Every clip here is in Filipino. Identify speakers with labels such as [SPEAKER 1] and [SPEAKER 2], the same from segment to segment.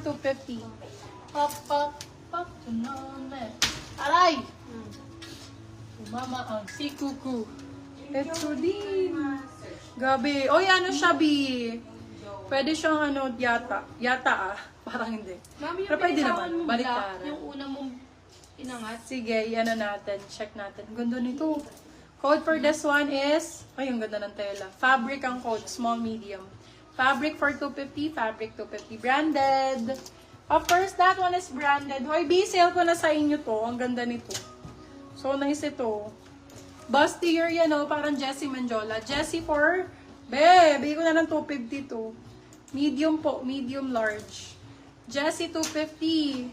[SPEAKER 1] 250. Pop, pop, pop, tunanet. Aray! Mama ang si Kuku. Ito din. Gabi. Oy, ano siya, Bi? Pwede siyang ano, yata. Yata ah. Parang hindi.
[SPEAKER 2] Mami, yung
[SPEAKER 1] Pero pwede
[SPEAKER 2] pinasawan
[SPEAKER 1] naman.
[SPEAKER 2] mo
[SPEAKER 1] Baliktaran.
[SPEAKER 2] black, yung una mong inangat.
[SPEAKER 1] Sige, yan na natin. Check natin. Ganda nito. Code for this one is, ay, ang ganda ng tela. Fabric ang code, small, medium. Fabric for 250, fabric 250. Branded. Of course, that one is branded. Hoy, B, sale ko na sa inyo to. Ang ganda nito. So, nice ito. Bustier yan, oh. Parang Jessie Manjola. Jessie for, bigay ko na ng 250 to. Medium po, medium large. Jessie 250.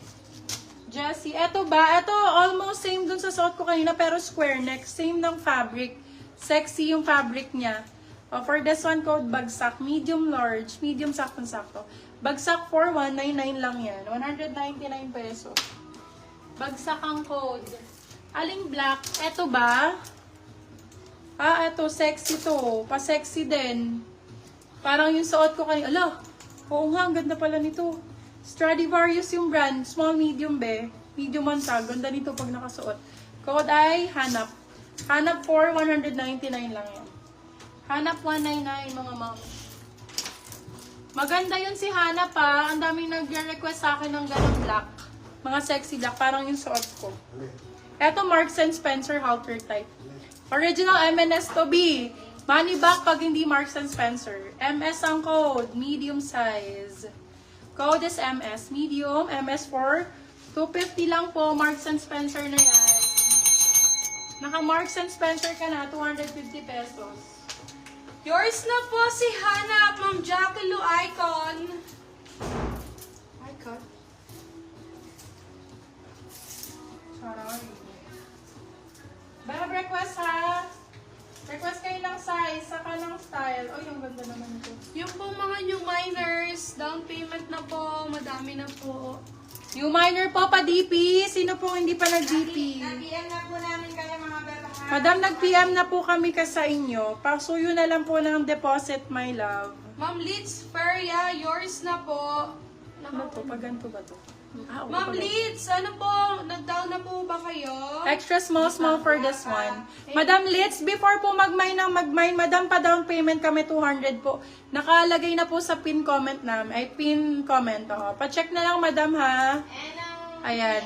[SPEAKER 1] Jessie, eto ba? Eto, almost same dun sa suot ko kanina, pero square neck. Same ng fabric. Sexy yung fabric niya. For this one, code bagsak. Medium large. Medium saktong-sakto. Bagsak for 199 lang yan. 199 pesos. Bagsak ang code. Aling black. Eto ba? Eto. Sexy to. Pa-sexy din. Parang yung suot ko kanina. Ala, oo nga, ang ganda pala nito. Stradivarius yung brand. Small, medium, be. Medium ang tag. Ganda nito pag nakasuot. Code ay Hanap. Hanap for 199 lang yan. Hanap 199, mga mom. Maganda yun si Hanap pa. Ang daming nag-request sa akin ng ganun black. Mga sexy black. Parang yung suot ko. Eto, Marks and Spencer halter type. Original M&S to be. Money back pag hindi Marks and Spencer. MS ang code. Medium size. Code is MS. Medium. MS for 250 lang po. Marks and Spencer na yan. Naka Marks and Spencer ka na. 250 pesos.
[SPEAKER 2] Yours na po si Hannah, Ma'am Jackie Lou Icon. Icon?
[SPEAKER 1] Sorry. Baka request ha. Request kayo ng size, saka ng style. Oh, yung ganda naman ito.
[SPEAKER 2] Yung po mga new miners, down payment na po, madami na po.
[SPEAKER 1] New minor po pa DP. Sino po hindi pa nag-DP?
[SPEAKER 3] Nag-PM na po namin kayo mga bata.
[SPEAKER 1] Madam, nag-PM na po kami ka sa inyo. Pasuyo na lang po ng deposit, my love.
[SPEAKER 2] Ma'am Litz Feria, yours na po.
[SPEAKER 1] Ano to? Pag ganito ba to? Oo,
[SPEAKER 2] Ma'am
[SPEAKER 1] pag-
[SPEAKER 2] Litz, ano po? Nag-down na po ba kayo?
[SPEAKER 1] Extra small for this one. Madam Litz, before po mag-mine, Madam, pa down payment kami 200 po. Nakalagay na po sa pin comment namin. Ay, pin comment. Oh. Pa-check na lang, Madam, ha? Ayan.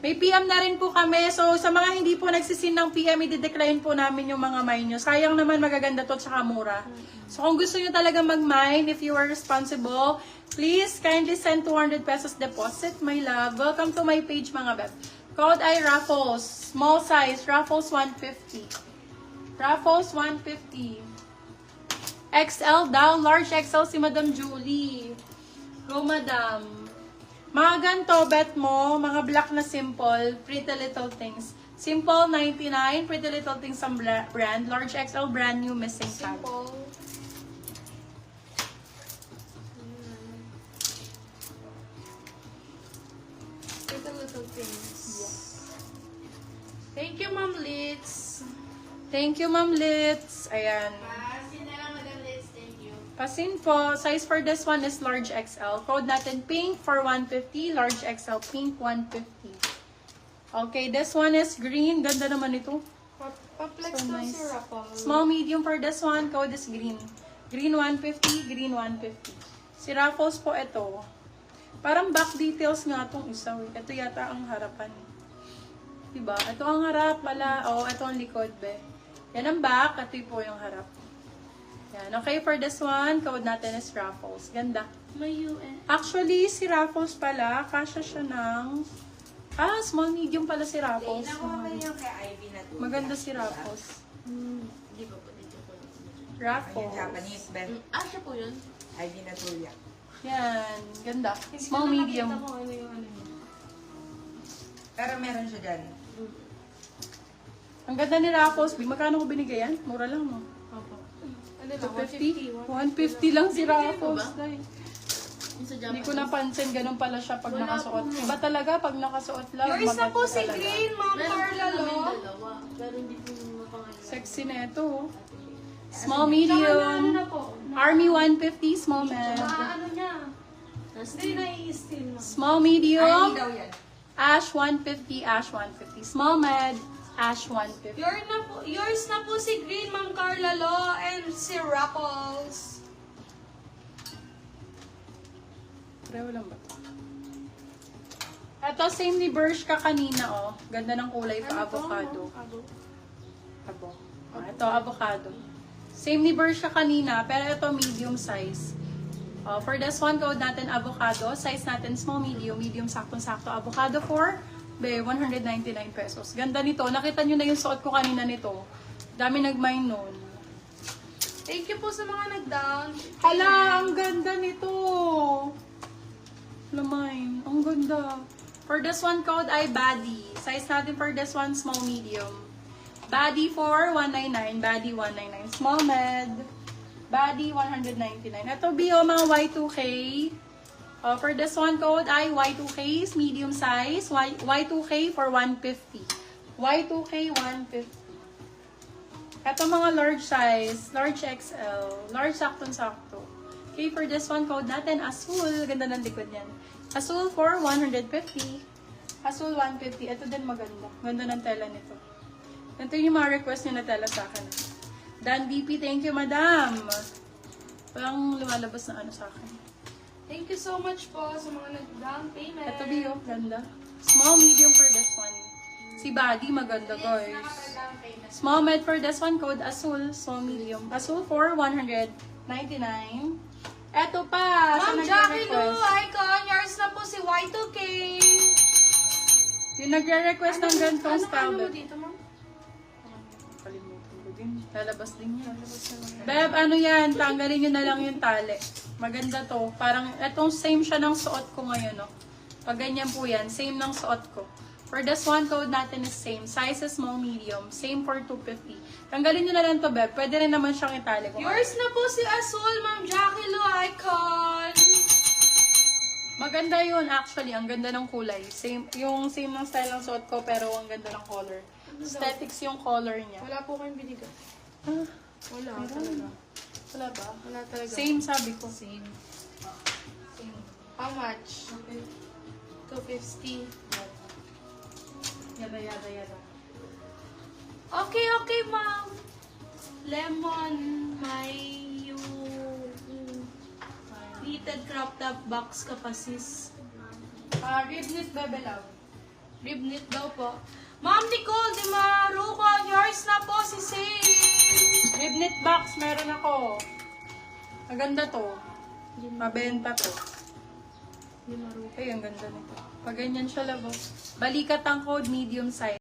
[SPEAKER 1] May PM na rin po kami. So, sa mga hindi po nagsisin ng PM, i-decline po namin yung mga mine nyo. Sayang naman magaganda to at saka mura. So, kung gusto nyo talaga mag-mine, if you are responsible, please kindly send 200 pesos deposit, my love. Welcome to my page, mga beb. Code ay Raffles. Small size. Raffles 150. Raffles 150. XL down. Large XL si Madam Julie. Go, Madam. Mga ganito, bet mo, mga black na simple, Pretty Little Things. Simple, 99, Pretty Little Things ang brand. Large XL, brand new, missing tag.
[SPEAKER 2] Simple. Little little things. Thank you, Ma'am Litz.
[SPEAKER 1] Thank you, Ma'am Litz. Ayan.
[SPEAKER 3] Pasin na lang, Madam Liz. Thank you.
[SPEAKER 1] Pasin po. Size for this one is large XL. Code natin pink for 150. Large XL pink 150. Okay, this one is green. Ganda naman ito.
[SPEAKER 2] Pa-flex
[SPEAKER 1] So
[SPEAKER 2] na
[SPEAKER 1] nice.
[SPEAKER 2] si Rapal.
[SPEAKER 1] Small medium for this one. Code is green. Green 150. Green 150. Si Raffles po ito. Parang back details nga itong isa. Ito yata ang harapan. Diba? Ito ang harap pala. Oh, ito ang likod, be. Yan ang back. Ito po yung harap. Yan. Okay, for this one, code natin is Raffles. Ganda.
[SPEAKER 2] May UN.
[SPEAKER 1] Actually, si Raffles pala, kasha siya ng... small medium pala si Raffles.
[SPEAKER 3] Nakuha ko yung kay Ivy na to.
[SPEAKER 1] Maganda si Raffles.
[SPEAKER 3] Di ba po dito po? Yung
[SPEAKER 1] Raffles.
[SPEAKER 3] Japanese, Ben.
[SPEAKER 2] Siya po yun?
[SPEAKER 3] Ivy na Tulia.
[SPEAKER 1] Yan. Ganda. Small medium.
[SPEAKER 2] Hindi ko nakakita kung ano yung ano niya.
[SPEAKER 3] Pero meron siya dyan.
[SPEAKER 1] Ang ganda ni Raffles. Magkano ko binigay yan? Mura lang, no?
[SPEAKER 2] Opo. Ano lang,
[SPEAKER 1] 250? 150 lang si Raffles. Dahil.
[SPEAKER 2] Yung sa
[SPEAKER 1] Hindi ko napansin, ganun pala siya pag nakasuot. Iba talaga pag nakasuot lang.
[SPEAKER 2] Yung isa
[SPEAKER 1] maganda
[SPEAKER 2] po si
[SPEAKER 1] talaga.
[SPEAKER 2] Green, Ma'am Carla, lo.
[SPEAKER 4] Pero hindi po mapangalan.
[SPEAKER 1] Sexy na ito. oh. Small,
[SPEAKER 2] Ano
[SPEAKER 1] medium.
[SPEAKER 2] na po?
[SPEAKER 1] Army 150, small man.
[SPEAKER 2] Ano niya?
[SPEAKER 4] Hindi nai-steal, ma'am.
[SPEAKER 1] Small,
[SPEAKER 3] Ay,
[SPEAKER 1] medium,
[SPEAKER 3] hindi daw yan.
[SPEAKER 1] ash 150, ash 150. Small, med, ash 150.
[SPEAKER 2] Yours na po si Green, Ma'am Carla Lo, and si Rapples.
[SPEAKER 1] Pareho lang ba? Ito, same ni Bershka kanina, oh. Ganda ng kulay pa, avocado. Abo. Oh, ito, avocado. Same ni Bershka kanina, pero ito medium size. For this one, code natin avocado. Size natin small, medium, saktong-sakto. Avocado for 199 pesos. Ganda nito. Nakita nyo na yung suot ko kanina nito. Dami nag-mine nun.
[SPEAKER 2] Thank you po sa mga nag-down.
[SPEAKER 1] Hala, ang ganda nito. Lamine, ang ganda. For this one, code ay Buddy. Size natin for this one, small, medium. Buddy for 199, Buddy 199. Small, med. Buddy 199. Ito, Bio, mga Y2K. For this one, code ay Y2K, medium size. Y2K for 150. Y2K 150. Ito mga large size, large XL, large saktong-sakto. Okay, for this one, code natin, Azul. Ganda ng likod niyan. Azul for 150. Azul 150. Ito din maganda. Ganda ng tela nito. Ito yung mga request niyo na tela sa akin. Dan BP, thank you, madam. Parang lumalabas na ano sa akin.
[SPEAKER 2] Thank you so much po sa mga nag-down payment.
[SPEAKER 1] Ito, Bio, ganda. Small, medium for this one. Si Buddy, maganda, guys. Small, med for this one, code Azul. Small, medium. Azul for 199. Eto pa, sa
[SPEAKER 2] Ma'am Jackie Lou,
[SPEAKER 1] nagre-request.
[SPEAKER 2] icon, yours na po si Y2K.
[SPEAKER 1] Yung nagre-request ng ganitong
[SPEAKER 2] Ano
[SPEAKER 1] style.
[SPEAKER 2] mo dito, ma'am?
[SPEAKER 1] Kalimutan ko din. Lalabas din yan. Beb, ano yan? Tanggalin nyo na lang yung tali. Maganda to. Parang, etong same siya ng suot ko ngayon, no? Pag ganyan po yan, same ng suot ko. For this one, code natin is same. Size is small, medium. Same for 250. Tanggalin nyo na lang to, Beb. Pwede rin naman siyang itali. Kung
[SPEAKER 2] Yours na po si Azul, Ma'am Jackie Lou, icon.
[SPEAKER 1] maganda yun, actually. Ang ganda ng kulay. Same ng style ng suot ko, pero ang ganda ng color. Aesthetics yung color niya.
[SPEAKER 2] Wala po kayong binigay.
[SPEAKER 1] Ah,
[SPEAKER 2] Wala talaga.
[SPEAKER 1] wala ba?
[SPEAKER 2] Wala talaga.
[SPEAKER 1] Same sabi ko.
[SPEAKER 2] Same. How much? 250.
[SPEAKER 1] Yada.
[SPEAKER 2] Okay, ma'am. Lemon, may pleated crop top box ka pa, sis.
[SPEAKER 1] Rib knit, Bebe Love.
[SPEAKER 2] Rib knit daw po. Ma'am Nicole Di Maruco, yours na po si sis.
[SPEAKER 1] Rib knit box, meron ako. Maganda to. Mabenta to. Ay, ang ganda nito. Pag ganyan siya, labo. Balikat ang code, medium size.